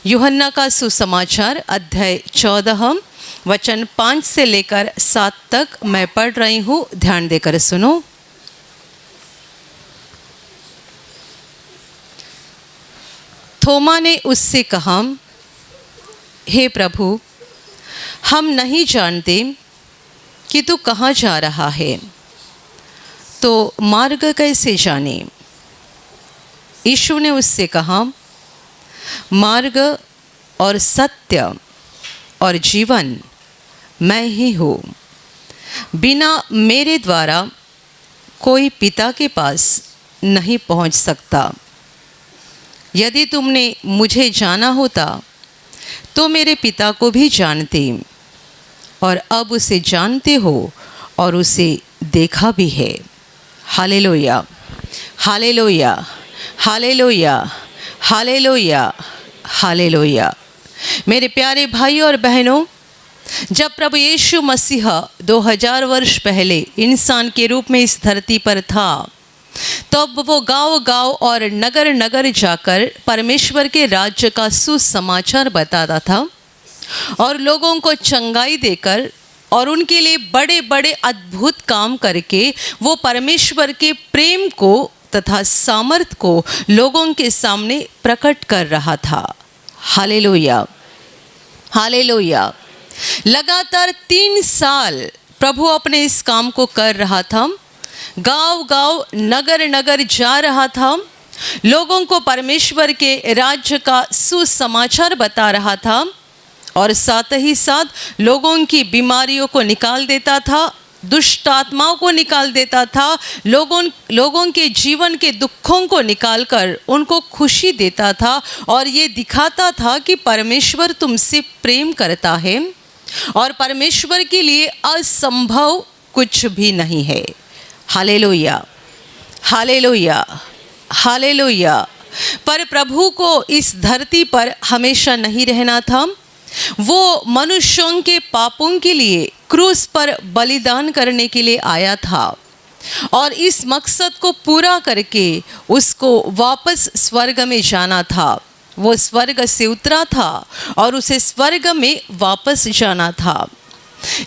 यूहन्ना का सुसमाचार अध्याय 14 वचन 5 से लेकर 7 तक मैं पढ़ रही हूँ, ध्यान देकर सुनो। थोमा ने उससे कहा, हे प्रभु, हम नहीं जानते कि तू कहाँ जा रहा है, तो मार्ग कैसे जाने? यीशु ने उससे कहा, मार्ग और सत्य और जीवन मैं ही हूँ। बिना मेरे द्वारा कोई पिता के पास नहीं पहुँच सकता। यदि तुमने मुझे जाना होता तो मेरे पिता को भी जानते, और अब उसे जानते हो और उसे देखा भी है। Hallelujah, hallelujah, hallelujah, hallelujah, hallelujah. मेरे प्यारे भाई और बहनों, जब प्रभु यीशु मसीह 2000 वर्ष पहले इंसान के रूप में इस धरती पर था, तब वो गांव-गांव और नगर-नगर जाकर परमेश्वर के राज्य का सुसमाचार बताता था और लोगों को चंगाई देकर और उनके लिए बड़े-बड़े अद्भुत काम करके वो परमेश्वर के प्रेम को तथा सामर्थ को लोगों के सामने प्रकट कर रहा था। Hallelujah, hallelujah. लगातार 3 साल प्रभु अपने इस काम को कर रहा था। गांव-गांव, नगर-नगर जा रहा था, लोगों को परमेश्वर के राज्य का सुसमाचार बता रहा था और साथ ही साथ लोगों की बीमारियों को निकाल देता था, दुष्ट आत्माओं को निकाल देता था, लोगों के जीवन के दुखों को निकालकर उनको खुशी देता था और ये दिखाता था कि परमेश्वर तुमसे प्रेम करता है और परमेश्वर के लिए असंभव कुछ भी नहीं है। Hallelujah, hallelujah, hallelujah. पर प्रभु को इस धरती पर हमेशा नहीं रहना था। वो मनुष्यों के पापों के लिए क्रूस पर बलिदान करने के लिए आया था और इस मकसद को पूरा करके उसको वापस स्वर्ग में जाना था। वो स्वर्ग से उतरा था और उसे स्वर्ग में वापस जाना था।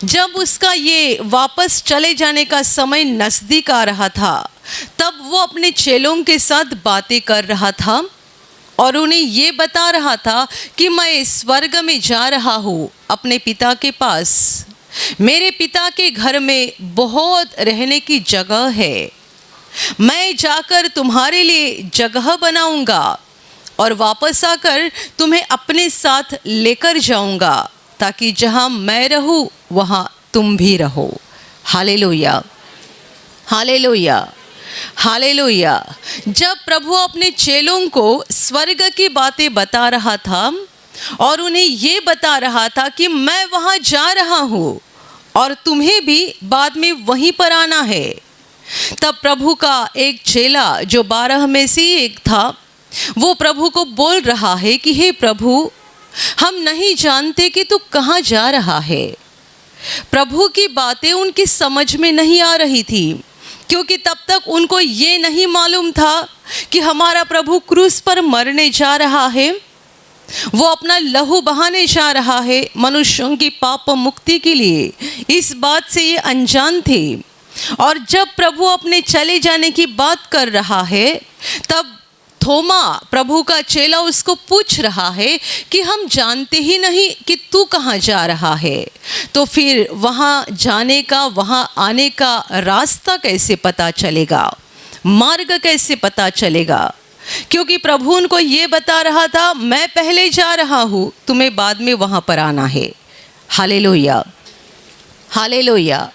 जब उसका ये वापस चले जाने का समय नज़दीक आ रहा था, तब वो अपने चेलों के साथ बातें कर रहा था और उन्हें ये बता रहा था कि मैं स्वर्ग में जा रहा हूँ अपने पिता के पास। मेरे पिता के घर में बहुत रहने की जगह है। मैं जाकर तुम्हारे लिए जगह बनाऊंगा और वापस आकर तुम्हें अपने साथ लेकर जाऊंगा, ताकि जहाँ मैं रहूँ वहाँ तुम भी रहो। Hallelujah, hallelujah, hallelujah. जब प्रभु अपने चेलों को स्वर्ग की बातें बता रहा था और उन्हें ये बता रहा था कि मैं वहाँ जा रहा हूँ और तुम्हें भी बाद में वहीं पर आना है, तब प्रभु का एक चेला जो 12 में से एक था, वो प्रभु को बोल रहा है कि हे प्रभु, हम नहीं जानते कि तू कहाँ जा रहा है। प्रभु की बातें उनकी समझ में नहीं आ रही थी, क्योंकि तब तक उनको ये नहीं मालूम था कि हमारा प्रभु क्रूस पर मरने जा रहा है। वो अपना लहू बहाने जा रहा है मनुष्यों की पाप मुक्ति के लिए। इस बात से ये अनजान थे। और जब प्रभु अपने चले जाने की बात कर रहा है, तब थोमा, प्रभु का चेला, उसको पूछ रहा है कि हम जानते ही नहीं कि तू कहाँ जा रहा है, तो फिर वहाँ जाने का, वहाँ आने का रास्ता कैसे पता चलेगा, मार्ग कैसे पता चलेगा? क्योंकि प्रभु उनको ये बता रहा था, मैं पहले जा रहा हूँ, तुम्हें बाद में वहाँ पर आना है। Hallelujah, hallelujah,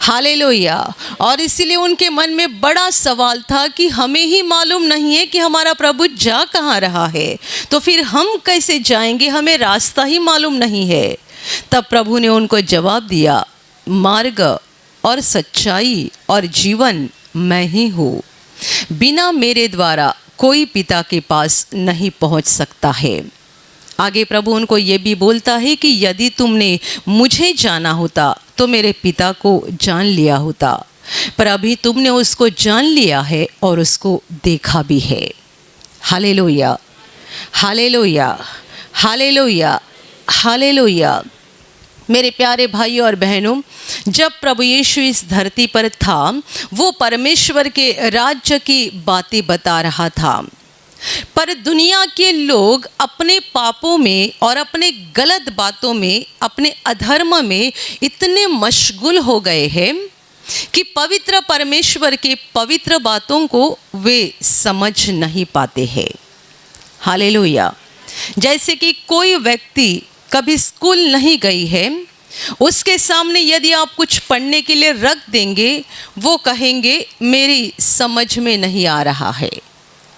hallelujah. और इसीलिए उनके मन में बड़ा सवाल था कि हमें ही मालूम नहीं है कि हमारा प्रभु जा कहाँ रहा है, तो फिर हम कैसे जाएंगे, हमें रास्ता ही मालूम नहीं है। तब प्रभु ने उनको जवाब दिया, मार्ग और सच्चाई और जीवन मैं ही हूँ। बिना मेरे द्वारा कोई पिता के पास नहीं पहुँच सकता है। आगे प्रभु उनको ये भी बोलता है कि यदि तुमने मुझे जाना होता तो मेरे पिता को जान लिया होता, पर अभी तुमने उसको जान लिया है और उसको देखा भी है। Hallelujah, hallelujah, hallelujah, hallelujah. मेरे प्यारे भाइयों और बहनों, जब प्रभु यीशु इस धरती पर था, वो परमेश्वर के राज्य की बातें बता रहा था। पर दुनिया के लोग अपने पापों में और अपने गलत बातों में, अपने अधर्म में इतने मशगूल हो गए हैं कि पवित्र परमेश्वर के पवित्र बातों को वे समझ नहीं पाते हैं। हालेलुया। जैसे कि कोई व्यक्ति कभी स्कूल नहीं गई है, उसके सामने यदि आप कुछ पढ़ने के लिए रख देंगे, वो कहेंगे मेरी समझ में नहीं आ रहा है।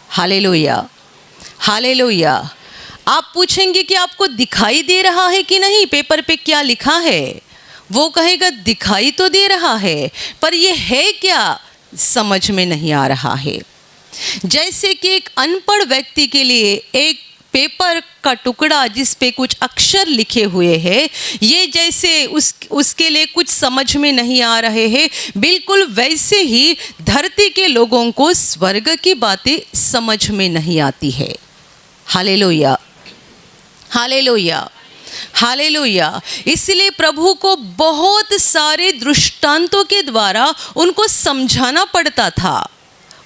Hallelujah, hallelujah. आप पूछेंगे कि आपको दिखाई दे रहा है कि नहीं, पेपर पे क्या लिखा है? वो कहेगा दिखाई तो दे रहा है, पर ये है क्या, समझ में नहीं आ रहा है। जैसे कि एक अनपढ़ व्यक्ति के लिए एक पेपर का टुकड़ा जिस पे कुछ अक्षर लिखे हुए हैं, ये जैसे उसके लिए कुछ समझ में नहीं आ रहे हैं, बिल्कुल वैसे ही धरती के लोगों को स्वर्ग की बातें समझ में नहीं आती है। Hallelujah, hallelujah, hallelujah. इसलिए प्रभु को बहुत सारे दृष्टांतों के द्वारा उनको समझाना पड़ता था।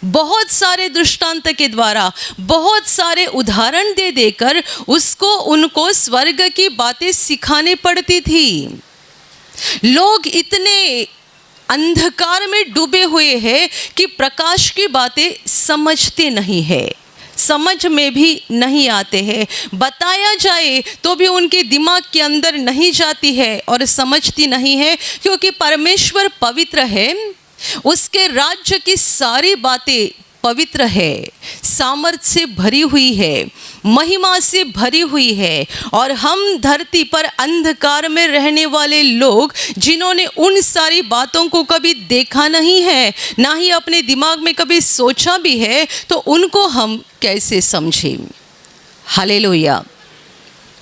बहुत सारे दृष्टांत के द्वारा, बहुत सारे उदाहरण दे देकर उनको स्वर्ग की बातें सिखाने पड़ती थी। लोग इतने अंधकार में डूबे हुए हैं कि प्रकाश की बातें समझते नहीं है, समझ में भी नहीं आते हैं। बताया जाए तो भी उनके दिमाग के अंदर नहीं जाती है और समझती नहीं है, क्योंकि परमेश्वर पवित्र है। उसके राज्य की सारी बातें पवित्र है, सामर्थ्य से भरी हुई है, महिमा से भरी हुई है। और हम धरती पर अंधकार में रहने वाले लोग, जिन्होंने उन सारी बातों को कभी देखा नहीं है, ना ही अपने दिमाग में कभी सोचा भी है, तो उनको हम कैसे समझें? Hallelujah,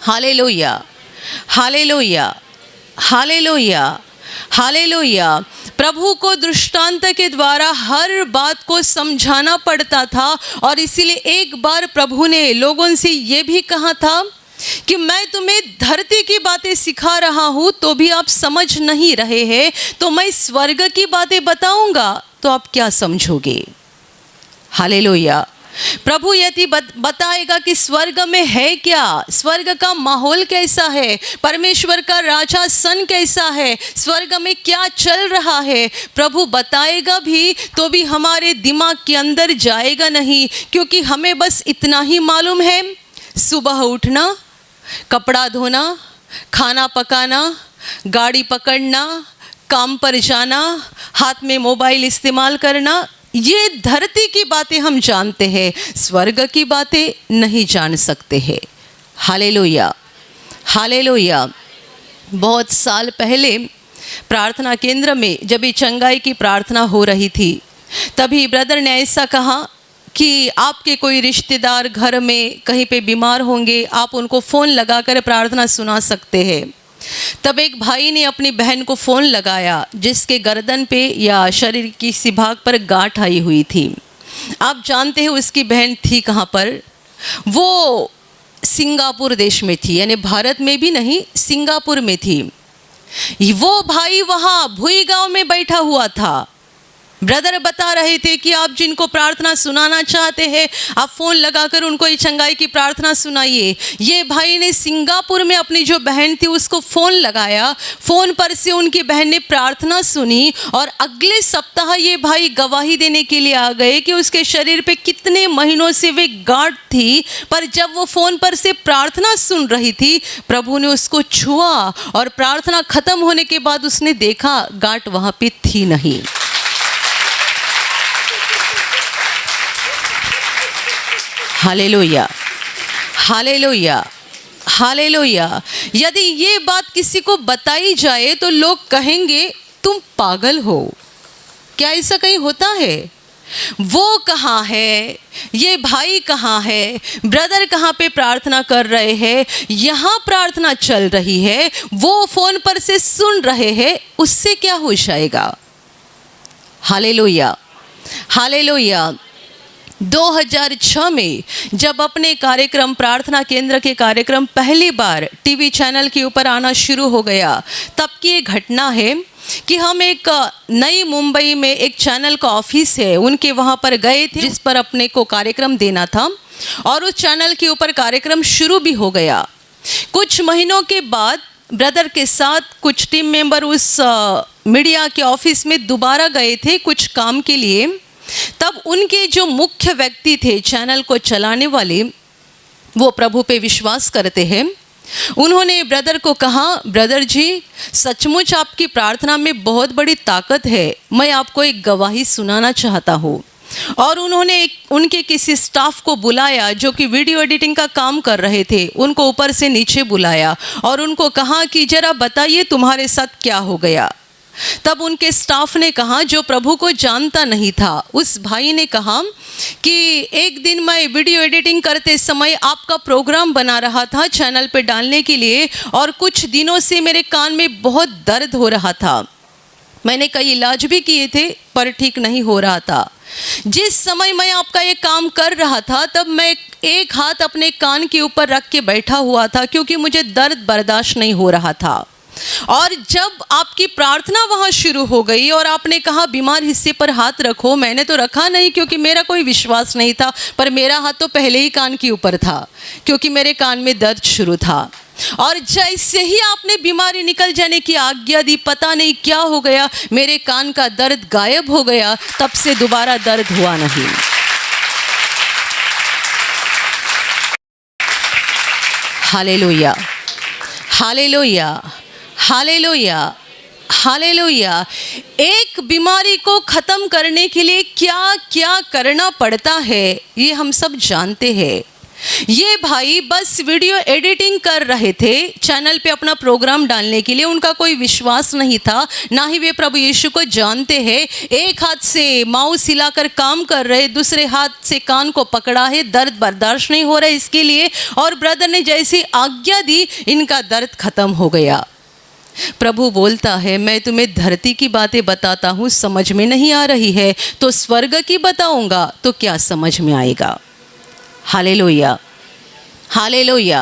hallelujah, hallelujah, hallelujah, hallelujah. प्रभु को दृष्टांत के द्वारा हर बात को समझाना पड़ता था। और इसीलिए एक बार प्रभु ने लोगों से ये भी कहा था कि मैं तुम्हें धरती की बातें सिखा रहा हूँ तो भी आप समझ नहीं रहे हैं, तो मैं स्वर्ग की बातें बताऊंगा तो आप क्या समझोगे? हालेलुया। प्रभु यदि बताएगा कि स्वर्ग में है क्या, स्वर्ग का माहौल कैसा है, परमेश्वर का राजा सन कैसा है, स्वर्ग में क्या चल रहा है, प्रभु बताएगा भी तो भी हमारे दिमाग के अंदर जाएगा नहीं। क्योंकि हमें बस इतना ही मालूम है, सुबह उठना, कपड़ा धोना, खाना पकाना, गाड़ी पकड़ना, काम पर जाना, हाथ में मोबाइल इस्तेमाल करना, ये धरती की बातें हम जानते हैं, स्वर्ग की बातें नहीं जान सकते हैं। Hallelujah, hallelujah. बहुत साल पहले प्रार्थना केंद्र में जब ये चंगाई की प्रार्थना हो रही थी, तभी ब्रदर ने ऐसा कहा कि आपके कोई रिश्तेदार घर में कहीं पे बीमार होंगे, आप उनको फ़ोन लगाकर प्रार्थना सुना सकते हैं। तब एक भाई ने अपनी बहन को फ़ोन लगाया, जिसके गर्दन पे या शरीर की किसी भाग पर गांठ आई हुई थी। आप जानते हैं उसकी बहन थी कहाँ पर? वो सिंगापुर देश में थी, यानी भारत में भी नहीं, सिंगापुर में थी। वो भाई वहाँ भुई गांव में बैठा हुआ था। ब्रदर बता रहे थे कि आप जिनको प्रार्थना सुनाना चाहते हैं, आप फ़ोन लगाकर उनको ये चंगाई की प्रार्थना सुनाइए। ये भाई ने सिंगापुर में अपनी जो बहन थी उसको फ़ोन लगाया, फ़ोन पर से उनकी बहन ने प्रार्थना सुनी। और अगले सप्ताह ये भाई गवाही देने के लिए आ गए कि उसके शरीर पे कितने महीनों से वे गांठ थी, पर जब वो फ़ोन पर से प्रार्थना सुन रही थी, प्रभु ने उसको छुआ और प्रार्थना ख़त्म होने के बाद उसने देखा गांठ वहाँ पे थी नहीं। Hallelujah, hallelujah, hallelujah. यदि ये बात किसी को बताई जाए तो लोग कहेंगे तुम पागल हो, क्या ऐसा कहीं होता है? वो कहाँ है, ये भाई कहाँ है, ब्रदर कहाँ पे प्रार्थना कर रहे हैं, यहाँ प्रार्थना चल रही है, वो फ़ोन पर से सुन रहे हैं, उससे क्या हो जाएगा? Hallelujah, hallelujah. 2006 में जब अपने कार्यक्रम प्रार्थना केंद्र के कार्यक्रम पहली बार टीवी चैनल के ऊपर आना शुरू हो गया, तब की ये घटना है कि हम एक नई मुंबई में एक चैनल का ऑफिस है, उनके वहाँ पर गए थे जिस पर अपने को कार्यक्रम देना था, और उस चैनल के ऊपर कार्यक्रम शुरू भी हो गया। कुछ महीनों के बाद ब्रदर के साथ कुछ टीम मेंबर उस मीडिया के ऑफिस में दोबारा गए थे कुछ काम के लिए। तब उनके जो मुख्य व्यक्ति थे चैनल को चलाने वाले, वो प्रभु पे विश्वास करते हैं, उन्होंने ब्रदर को कहा, ब्रदर जी सचमुच आपकी प्रार्थना में बहुत बड़ी ताकत है, मैं आपको एक गवाही सुनाना चाहता हूँ। और उन्होंने उनके किसी स्टाफ को बुलाया जो कि वीडियो एडिटिंग का काम कर रहे थे, उनको ऊपर से नीचे बुलाया और उनको कहा कि जरा बताइए तुम्हारे साथ क्या हो गया। तब उनके स्टाफ ने कहा, जो प्रभु को जानता नहीं था, उस भाई ने कहा कि एक दिन मैं वीडियो एडिटिंग करते समय आपका प्रोग्राम बना रहा था चैनल पे डालने के लिए, और कुछ दिनों से मेरे कान में बहुत दर्द हो रहा था। मैंने कई इलाज भी किए थे पर ठीक नहीं हो रहा था। जिस समय मैं आपका ये काम कर रहा था तब मैं एक हाथ अपने कान के ऊपर रख के बैठा हुआ था क्योंकि मुझे दर्द बर्दाश्त नहीं हो रहा था। और जब आपकी प्रार्थना वहाँ शुरू हो गई और आपने कहा बीमार हिस्से पर हाथ रखो, मैंने तो रखा नहीं क्योंकि मेरा कोई विश्वास नहीं था, पर मेरा हाथ तो पहले ही कान के ऊपर था क्योंकि मेरे कान में दर्द शुरू था। और जैसे ही आपने बीमारी निकल जाने की आज्ञा दी, पता नहीं क्या हो गया, मेरे कान का दर्द गायब हो गया, तब से दोबारा दर्द हुआ नहीं। Hallelujah, hallelujah, hallelujah, hallelujah. एक बीमारी को ख़त्म करने के लिए क्या क्या करना पड़ता है ये हम सब जानते हैं। ये भाई बस वीडियो एडिटिंग कर रहे थे चैनल पे अपना प्रोग्राम डालने के लिए, उनका कोई विश्वास नहीं था, ना ही वे प्रभु यीशु को जानते हैं। एक हाथ से माउस हिलाकर काम कर रहे, दूसरे हाथ से कान को पकड़ा है, दर्द बर्दाश्त नहीं हो रहा है इसके लिए, और ब्रदर ने जैसी आज्ञा दी इनका दर्द खत्म हो गया। प्रभु बोलता है, मैं तुम्हें धरती की बातें बताता हूँ, समझ में नहीं आ रही है तो स्वर्ग की बताऊंगा तो क्या समझ में आएगा। Hallelujah, hallelujah,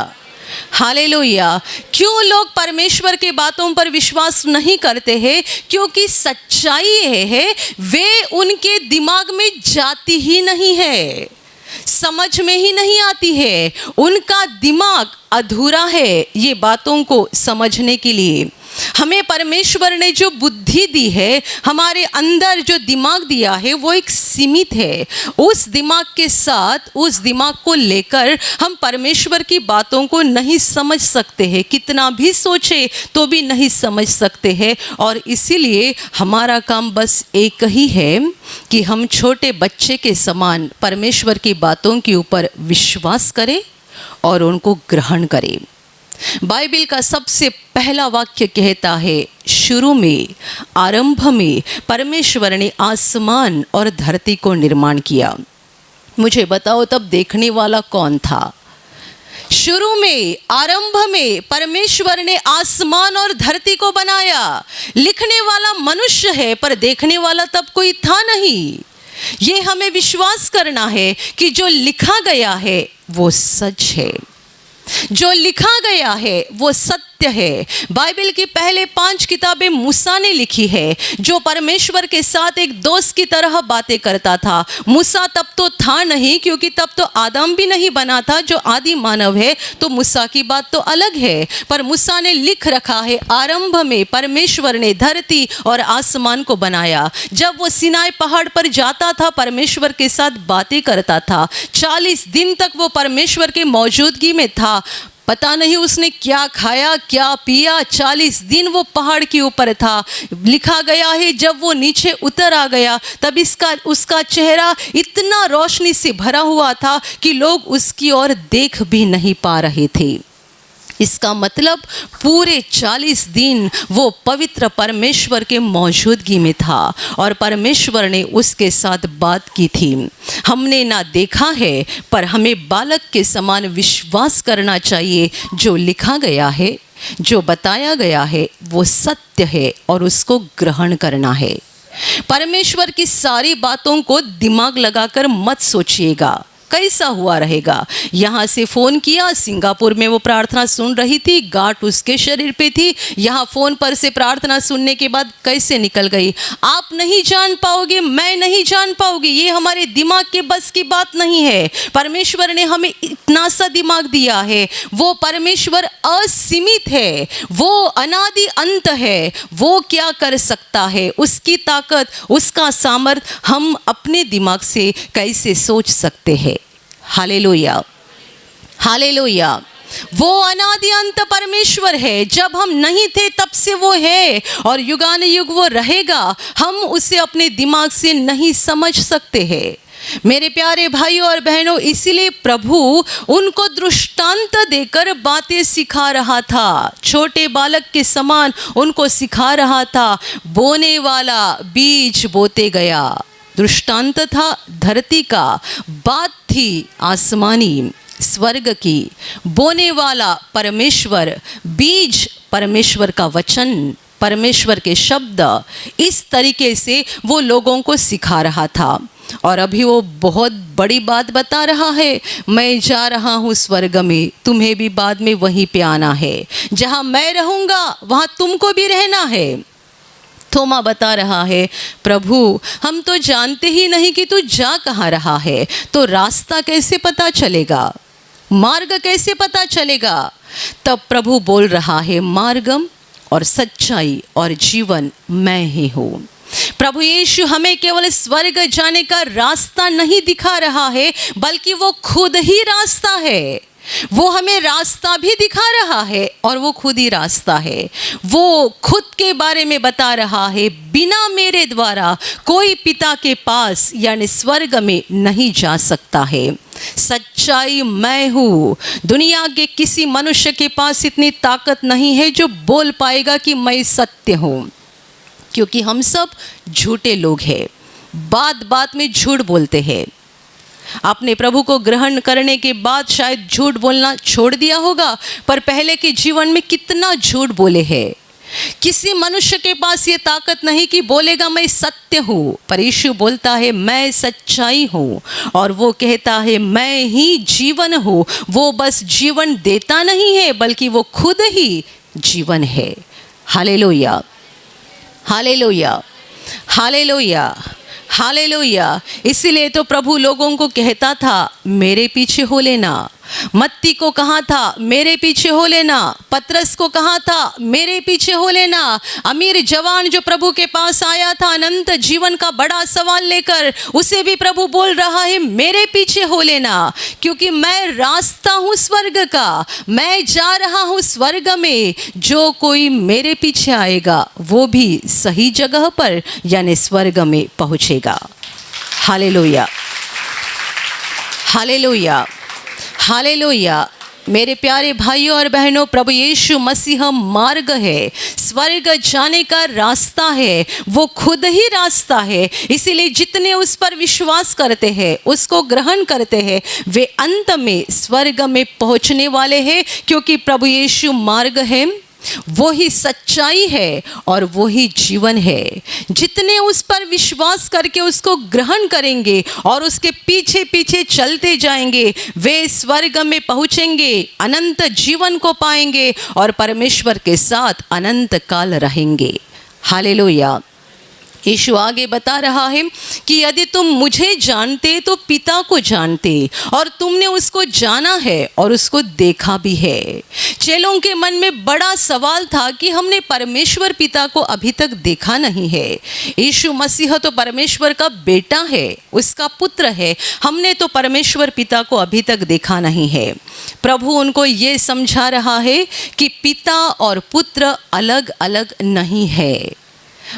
hallelujah. क्यों लोग परमेश्वर के बातों पर विश्वास नहीं करते हैं? क्योंकि सच्चाई ये है वे उनके दिमाग में जाती ही नहीं है, समझ में ही नहीं आती है, उनका दिमाग अधूरा है ये बातों को समझने के लिए। हमें परमेश्वर ने जो बुद्धि दी है, हमारे अंदर जो दिमाग दिया है वो एक सीमित है। उस दिमाग के साथ, उस दिमाग को लेकर हम परमेश्वर की बातों को नहीं समझ सकते हैं, कितना भी सोचे तो भी नहीं समझ सकते हैं। और इसीलिए हमारा काम बस एक ही है कि हम छोटे बच्चे के समान परमेश्वर की बातों के ऊपर विश्वास करें और उनको ग्रहण करें। बाइबल का सबसे पहला वाक्य कहता है, शुरू में, आरंभ में परमेश्वर ने आसमान और धरती को निर्माण किया। मुझे बताओ तब देखने वाला कौन था? शुरू में, आरंभ में परमेश्वर ने आसमान और धरती को बनाया। लिखने वाला मनुष्य है पर देखने वाला तब कोई था नहीं। ये हमें विश्वास करना है कि जो लिखा गया है वो सच है, जो लिखा गया है वो सत्य है। बाइबल की पहले 5 किताबें मूसा ने लिखी है, जो परमेश्वर के साथ एक दोस्त की तरह बातें करता था। मूसा तब तो था नहीं क्योंकि तब तो आदम भी नहीं बना था जो आदि मानव है, तो मूसा की बात तो अलग है। पर मूसा ने लिख रखा है, आरंभ में परमेश्वर ने धरती और आसमान को बनाया। जब वो सिनाई पहाड़ पर जाता था परमेश्वर के साथ बातें करता था। 40 दिन तक वो परमेश्वर के मौजूदगी में था। पता नहीं उसने क्या खाया क्या पिया, 40 दिन वो पहाड़ के ऊपर था। लिखा गया है जब वो नीचे उतर आ गया तब उसका चेहरा इतना रोशनी से भरा हुआ था कि लोग उसकी ओर देख भी नहीं पा रहे थे। इसका मतलब पूरे 40 दिन वो पवित्र परमेश्वर के मौजूदगी में था और परमेश्वर ने उसके साथ बात की थी। हमने ना देखा है पर हमें बालक के समान विश्वास करना चाहिए। जो लिखा गया है, जो बताया गया है वो सत्य है और उसको ग्रहण करना है। परमेश्वर की सारी बातों को दिमाग लगाकर मत सोचिएगा कैसा हुआ रहेगा। यहाँ से फ़ोन किया, सिंगापुर में वो प्रार्थना सुन रही थी, गांठ उसके शरीर पे थी, यहाँ फ़ोन पर से प्रार्थना सुनने के बाद कैसे निकल गई, आप नहीं जान पाओगे, मैं नहीं जान पाऊंगी। ये हमारे दिमाग के बस की बात नहीं है। परमेश्वर ने हमें इतना सा दिमाग दिया है। वो परमेश्वर असीमित है, वो अनादि अंत है। वो क्या कर सकता है, उसकी ताकत, उसका सामर्थ हम अपने दिमाग से कैसे सोच सकते हैं। Hallelujah, hallelujah. वो अनादि अंत परमेश्वर है। जब हम नहीं थे तब से वो है और युगानुयुग वो रहेगा। हम उसे अपने दिमाग से नहीं समझ सकते हैं। मेरे प्यारे भाइयों और बहनों, इसीलिए प्रभु उनको दृष्टांत देकर बातें सिखा रहा था। छोटे बालक के समान उनको सिखा रहा था। बोने वाला बीज बोते गया, दृष्टांत था धरती का, बात थी आसमानी स्वर्ग की। बोने वाला परमेश्वर, बीज परमेश्वर का वचन, परमेश्वर के शब्द। इस तरीके से वो लोगों को सिखा रहा था। और अभी वो बहुत बड़ी बात बता रहा है, मैं जा रहा हूँ स्वर्ग में, तुम्हें भी बाद में वहीं पे आना है। जहाँ मैं रहूँगा वहाँ तुमको भी रहना है। थोमा बता रहा है, प्रभु हम तो जानते ही नहीं कि तू जा कहाँ रहा है, तो रास्ता कैसे पता चलेगा, मार्ग कैसे पता चलेगा। तब प्रभु बोल रहा है, मार्गम और सच्चाई और जीवन मैं ही हूँ। प्रभु यीशु हमें केवल स्वर्ग जाने का रास्ता नहीं दिखा रहा है, बल्कि वो खुद ही रास्ता है। वो हमें रास्ता भी दिखा रहा है और वो खुद ही रास्ता है। वो खुद के बारे में बता रहा है, बिना मेरे द्वारा कोई पिता के पास यानी स्वर्ग में नहीं जा सकता है। सच्चाई मैं हूँ। दुनिया के किसी मनुष्य के पास इतनी ताकत नहीं है जो बोल पाएगा कि मैं सत्य हूँ, क्योंकि हम सब झूठे लोग हैं, बात बात में झूठ बोलते हैं। आपने प्रभु को ग्रहण करने के बाद शायद झूठ बोलना छोड़ दिया होगा, पर पहले के जीवन में कितना झूठ बोले हैं। किसी मनुष्य के पास ये ताकत नहीं कि बोलेगा मैं सत्य हूँ, पर यीशु बोलता है मैं सच्चाई हूँ, और वो कहता है मैं ही जीवन हूँ। वो बस जीवन देता नहीं है, बल्कि वो खुद ही जीवन है। Hallelujah, hallelujah, hallelujah, hallelujah. इसीलिए तो प्रभु लोगों को कहता था मेरे पीछे हो लेना। मत्ती को कहा था मेरे पीछे हो लेना। पतरस को कहा था मेरे पीछे हो लेना। अमीर जवान जो प्रभु के पास आया था अनंत जीवन का बड़ा सवाल लेकर, उसे भी प्रभु बोल रहा है मेरे पीछे हो लेना, क्योंकि मैं रास्ता हूँ स्वर्ग का। मैं जा रहा हूँ स्वर्ग में। जो कोई मेरे पीछे आएगा वो भी सही जगह पर यानी स्वर्ग में पहुँचेगा। Hallelujah, hallelujah, hallelujah. मेरे प्यारे भाइयों और बहनों, प्रभु यीशु मसीह मार्ग है, स्वर्ग जाने का रास्ता है। वो खुद ही रास्ता है। इसीलिए जितने उस पर विश्वास करते हैं, उसको ग्रहण करते हैं, वे अंत में स्वर्ग में पहुंचने वाले हैं, क्योंकि प्रभु यीशु मार्ग है, वो ही सच्चाई है और वो ही जीवन है। जितने उस पर विश्वास करके उसको ग्रहण करेंगे और उसके पीछे पीछे चलते जाएंगे, वे स्वर्ग में पहुंचेंगे, अनंत जीवन को पाएंगे और परमेश्वर के साथ अनंत काल रहेंगे। हालेलुया। यीशु आगे बता रहा है कि यदि तुम मुझे जानते तो पिता को जानते, और तुमने उसको जाना है और उसको देखा भी है। चेलों के मन में बड़ा सवाल था कि हमने परमेश्वर पिता को अभी तक देखा नहीं है। यीशु मसीह तो परमेश्वर का बेटा है, उसका पुत्र है, हमने तो परमेश्वर पिता को अभी तक देखा नहीं है। प्रभु उनको ये समझा रहा है कि पिता और पुत्र अलग अलग नहीं है।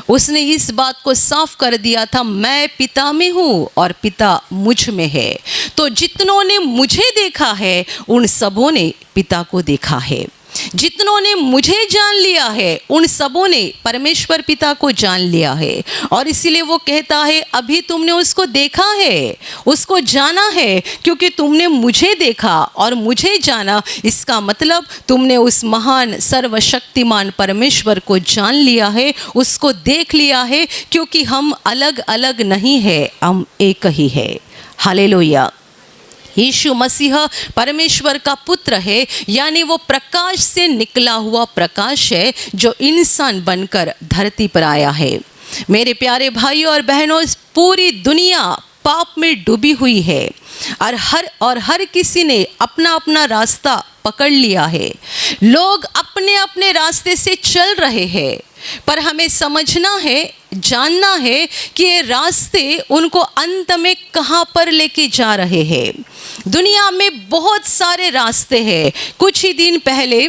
उसने इस बात को साफ कर दिया था, मैं पिता में हूँ और पिता मुझ में है। तो जितनों ने मुझे देखा है उन सबों ने पिता को देखा है। जितनों ने मुझे जान लिया है उन सबों ने परमेश्वर पिता को जान लिया है। और इसीलिए वो कहता है अभी तुमने उसको देखा है, उसको जाना है, क्योंकि तुमने मुझे देखा और मुझे जाना। इसका मतलब तुमने उस महान सर्वशक्तिमान परमेश्वर को जान लिया है, उसको देख लिया है, क्योंकि हम अलग अलग नहीं है, हम एक ही है। हालेलुया। यीशु मसीह परमेश्वर का पुत्र है, यानी वो प्रकाश से निकला हुआ प्रकाश है जो इंसान बनकर धरती पर आया है। मेरे प्यारे भाइयों और बहनों, पूरी दुनिया पाप में डूबी हुई है और हर किसी ने अपना अपना रास्ता पकड़ लिया है। लोग अपने अपने रास्ते से चल रहे हैं, पर हमें समझना है, जानना है कि ये रास्ते उनको अंत में कहाँ पर लेके जा रहे हैं। दुनिया में बहुत सारे रास्ते हैं। कुछ ही दिन पहले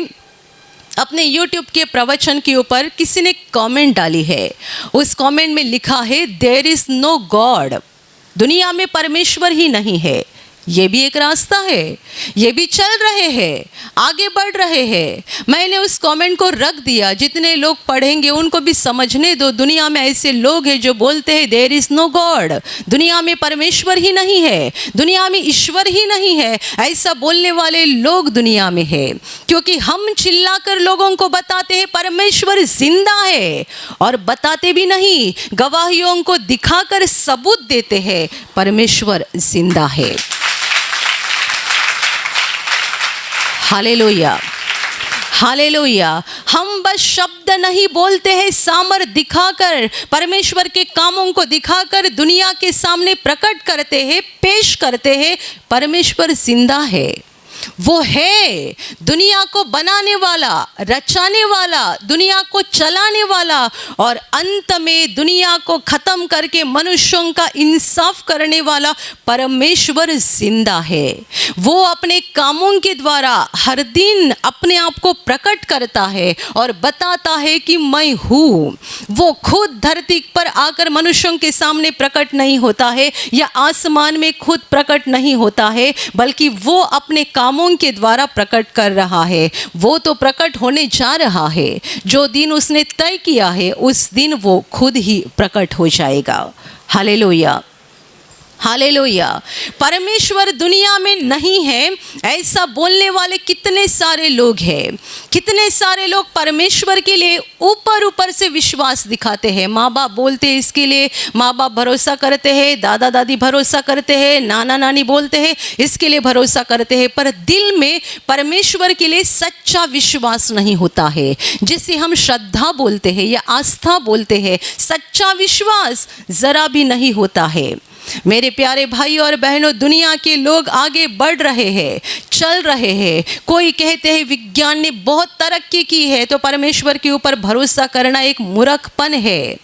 अपने YouTube के प्रवचन के ऊपर किसी ने कमेंट डाली है। उस कमेंट में लिखा है देयर इज़ नो गॉड। दुनिया में परमेश्वर ही नहीं है। ये भी एक रास्ता है, ये भी चल रहे हैं, आगे बढ़ रहे हैं। मैंने उस कमेंट को रख दिया, जितने लोग पढ़ेंगे उनको भी समझने दो। दुनिया में ऐसे लोग हैं जो बोलते हैं देयर इज़ नो गॉड, दुनिया में परमेश्वर ही नहीं है, दुनिया में ईश्वर ही नहीं है। ऐसा बोलने वाले लोग दुनिया में है, क्योंकि हम चिल्लाकर लोगों को बताते हैं परमेश्वर जिंदा है, और बताते भी नहीं, गवाहियों को दिखाकर सबूत देते हैं परमेश्वर जिंदा है। Hallelujah, hallelujah. हम बस शब्द नहीं बोलते हैं, सामर्थ दिखाकर, परमेश्वर के कामों को दिखाकर दुनिया के सामने प्रकट करते हैं, पेश करते हैं। परमेश्वर जिंदा है, वो है दुनिया को बनाने वाला, रचाने वाला, दुनिया को चलाने वाला, और अंत में दुनिया को खत्म करके मनुष्यों का इंसाफ करने वाला परमेश्वर जिंदा है। वो अपने कामों के द्वारा हर दिन अपने आप को प्रकट करता है और बताता है कि मैं हूँ। वो खुद धरती पर आकर मनुष्यों के सामने प्रकट नहीं होता है, या आसमान में खुद प्रकट नहीं होता है, बल्कि वो अपने कामों के द्वारा प्रकट कर रहा है। वो तो प्रकट होने जा रहा है। जो दिन उसने तय किया है उस दिन वो खुद ही प्रकट हो जाएगा। Hallelujah, hallelujah. परमेश्वर दुनिया में नहीं है, ऐसा बोलने वाले कितने सारे लोग हैं। कितने सारे लोग परमेश्वर के लिए ऊपर ऊपर से विश्वास दिखाते हैं। माँ बाप बोलते हैं इसके लिए, माँ बाप भरोसा करते हैं, दादा दादी भरोसा करते हैं, नाना नानी बोलते हैं इसके लिए भरोसा करते हैं, पर दिल में परमेश्वर के लिए सच्चा विश्वास नहीं होता है। जिसे हम श्रद्धा बोलते हैं या आस्था बोलते हैं, सच्चा विश्वास जरा भी नहीं होता है। मेरे प्यारे भाई और बहनों, दुनिया के लोग आगे बढ़ रहे हैं, चल रहे हैं। कोई कहते हैं विज्ञान ने बहुत तरक्की की है, तो परमेश्वर के ऊपर भरोसा करना एक मूर्खपन है।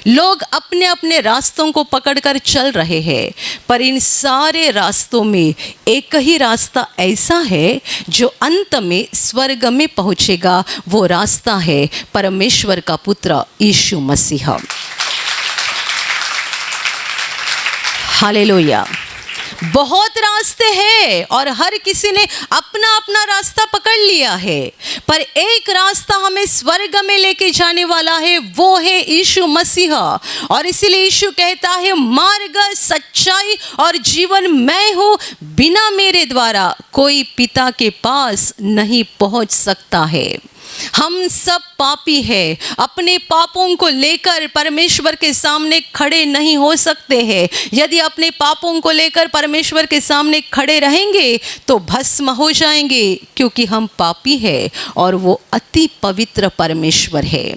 लोग अपने अपने रास्तों को पकड़कर चल रहे हैं, पर इन सारे रास्तों में एक ही रास्ता ऐसा है जो अंत में स्वर्ग में पहुंचेगा। वो रास्ता है परमेश्वर का पुत्र यीशु मसीह। हालेलुया। बहुत रास्ते हैं और हर किसी ने अपना अपना रास्ता पकड़ लिया है, पर एक रास्ता हमें स्वर्ग में लेके जाने वाला है, वो है यीशु मसीह। और इसीलिए यीशु कहता है मार्ग, सच्चाई और जीवन मैं हूँ, बिना मेरे द्वारा कोई पिता के पास नहीं पहुँच सकता है। हम सब पापी हैं, अपने पापों को लेकर परमेश्वर के सामने खड़े नहीं हो सकते हैं। यदि अपने पापों को लेकर परमेश्वर के सामने खड़े रहेंगे तो भस्म हो जाएंगे, क्योंकि हम पापी हैं और वो अति पवित्र परमेश्वर है।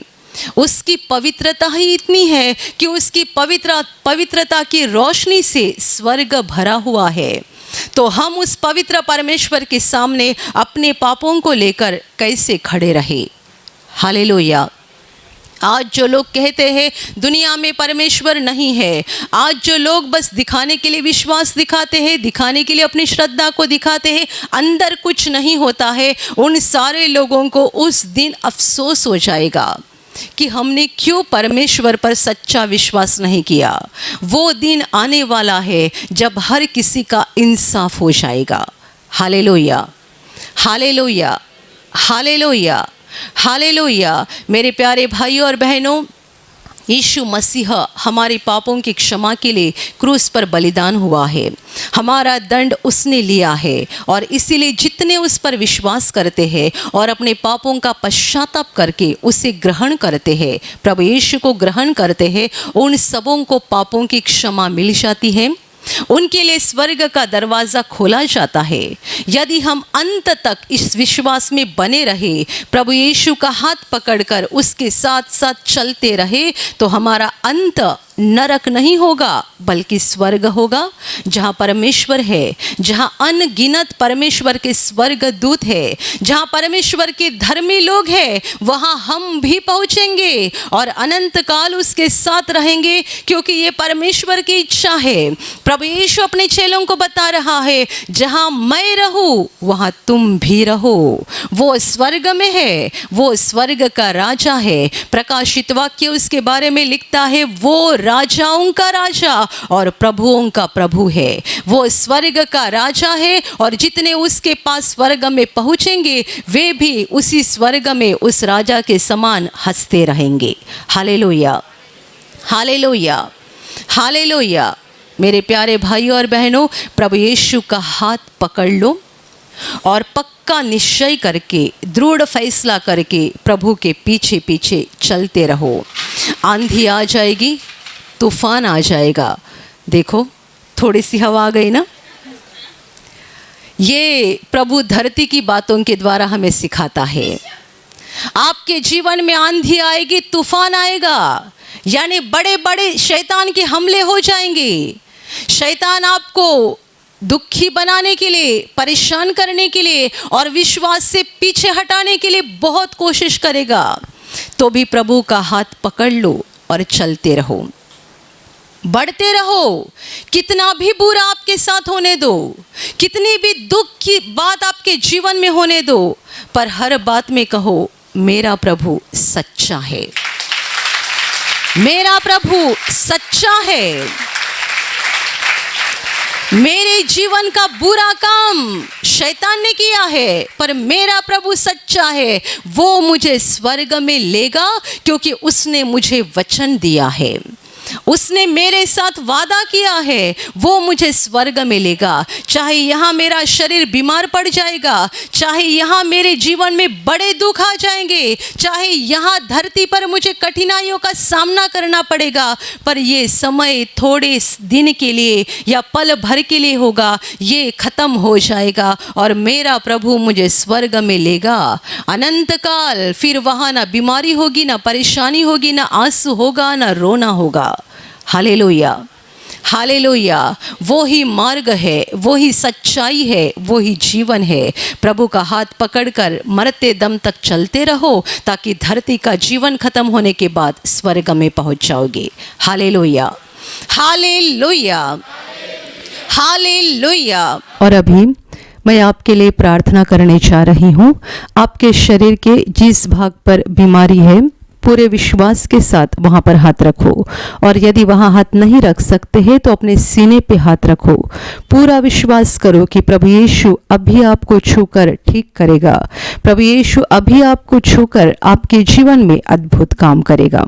उसकी पवित्रता ही इतनी है कि उसकी पवित्रता की रोशनी से स्वर्ग भरा हुआ है। तो हम उस पवित्र परमेश्वर के सामने अपने पापों को लेकर कैसे खड़े रहे। हालेलुया। आज जो लोग कहते हैं दुनिया में परमेश्वर नहीं है, आज जो लोग बस दिखाने के लिए विश्वास दिखाते हैं, दिखाने के लिए अपनी श्रद्धा को दिखाते हैं, अंदर कुछ नहीं होता है, उन सारे लोगों को उस दिन अफसोस हो जाएगा कि हमने क्यों परमेश्वर पर सच्चा विश्वास नहीं किया। वो दिन आने वाला है जब हर किसी का इंसाफ हो जाएगा। Hallelujah, hallelujah. Hallelujah, hallelujah. मेरे प्यारे भाइयों और बहनों, यीशु मसीह हमारे पापों की क्षमा के लिए क्रूस पर बलिदान हुआ है। हमारा दंड उसने लिया है और इसीलिए जितने उस पर विश्वास करते हैं और अपने पापों का पश्चाताप करके उसे ग्रहण करते हैं, प्रभु यीशु को ग्रहण करते हैं, उन सबों को पापों की क्षमा मिल जाती है। उनके लिए स्वर्ग का दरवाज़ा खोला जाता है। यदि हम अंत तक इस विश्वास में बने रहे, प्रभु यीशु का हाथ पकड़कर उसके साथ साथ चलते रहे, तो हमारा अंत नरक नहीं होगा बल्कि स्वर्ग होगा, जहाँ परमेश्वर है, जहाँ अनगिनत परमेश्वर के स्वर्ग दूत है, जहाँ परमेश्वर के धर्मी लोग हैं, वहाँ हम भी पहुँचेंगे और अनंत काल उसके साथ रहेंगे, क्योंकि ये परमेश्वर की इच्छा है। प्रभु यीशु अपने चेलों को बता रहा है, जहाँ मैं रहूँ वहाँ तुम भी रहो। वो स्वर्ग में है, वो स्वर्ग का राजा है। प्रकाशित वाक्य उसके बारे में लिखता है, वो राजाओं का राजा और प्रभुओं का प्रभु है। वो स्वर्ग का राजा है और जितने उसके पास स्वर्ग में पहुँचेंगे वे भी उसी स्वर्ग में उस राजा के समान हंसते रहेंगे। Hallelujah, hallelujah, hallelujah. मेरे प्यारे भाइयों और बहनों, प्रभु यीशु का हाथ पकड़ लो और पक्का निश्चय करके, दृढ़ फैसला करके प्रभु के पीछे पीछे चलते रहो। आंधी आ जाएगी, तूफान आ जाएगा। देखो थोड़ी सी हवा आ गई ना। ये प्रभु धरती की बातों के द्वारा हमें सिखाता है। आपके जीवन में आंधी आएगी, तूफान आएगा, यानी बड़े बड़े शैतान के हमले हो जाएंगे। शैतान आपको दुखी बनाने के लिए, परेशान करने के लिए और विश्वास से पीछे हटाने के लिए बहुत कोशिश करेगा। तो भी प्रभु का हाथ पकड़ लो और चलते रहो, बढ़ते रहो। कितना भी बुरा आपके साथ होने दो, कितनी भी दुख की बात आपके जीवन में होने दो, पर हर बात में कहो, मेरा प्रभु सच्चा है, मेरा प्रभु सच्चा है। मेरे जीवन का बुरा काम शैतान ने किया है, पर मेरा प्रभु सच्चा है। वो मुझे स्वर्ग में लेगा, क्योंकि उसने मुझे वचन दिया है, उसने मेरे साथ वादा किया है। वो मुझे स्वर्ग में लेगा। चाहे यहाँ मेरा शरीर बीमार पड़ जाएगा, चाहे यहाँ मेरे जीवन में बड़े दुख आ जाएंगे, चाहे यहाँ धरती पर मुझे कठिनाइयों का सामना करना पड़ेगा, पर ये समय थोड़े दिन के लिए या पल भर के लिए होगा, ये ख़त्म हो जाएगा और मेरा प्रभु मुझे स्वर्ग में लेगा। अनंत काल फिर वहाँ ना बीमारी होगी, ना परेशानी होगी, ना आंसू होगा, ना रोना होगा। Hallelujah, hallelujah. वो ही मार्ग है, वो ही सच्चाई है, वो ही जीवन है। प्रभु का हाथ पकड़कर मरते दम तक चलते रहो, ताकि धरती का जीवन खत्म होने के बाद स्वर्ग में पहुंच जाओगे। Hallelujah, hallelujah, hallelujah. और अभी मैं आपके लिए प्रार्थना करने जा रही हूँ। आपके शरीर के जिस भाग पर बीमारी है, पूरे विश्वास के साथ वहाँ पर हाथ रखो, और यदि वहाँ हाथ नहीं रख सकते हैं तो अपने सीने पे हाथ रखो। पूरा विश्वास करो कि प्रभु यीशु अभी आपको छूकर ठीक करेगा। प्रभु यीशु अभी आपको छूकर आपके जीवन में अद्भुत काम करेगा।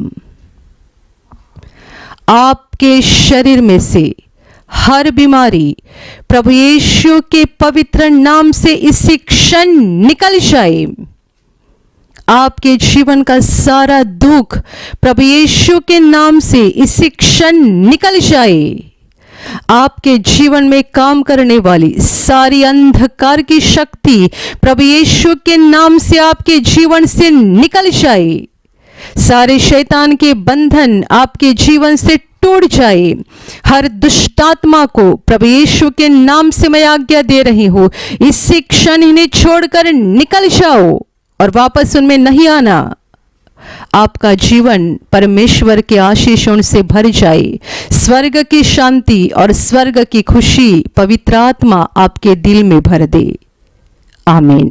आपके शरीर में से हर बीमारी प्रभु यीशु के पवित्र नाम से इसी क्षण निकल जाए। आपके जीवन का सारा दुख प्रभु यीशु के नाम से इसी क्षण निकल जाए। आपके जीवन में काम करने वाली सारी अंधकार की शक्ति प्रभु यीशु के नाम से आपके जीवन से निकल जाए। सारे शैतान के बंधन आपके जीवन से टूट जाए। हर दुष्टात्मा को प्रभु यीशु के नाम से मैं आज्ञा दे रही हूँ, इसी क्षण इन्हें छोड़कर निकल जाओ और वापस उनमें नहीं आना। आपका जीवन परमेश्वर के आशीषों से भर जाए। स्वर्ग की शांति और स्वर्ग की खुशी पवित्र आत्मा आपके दिल में भर दे। आमीन।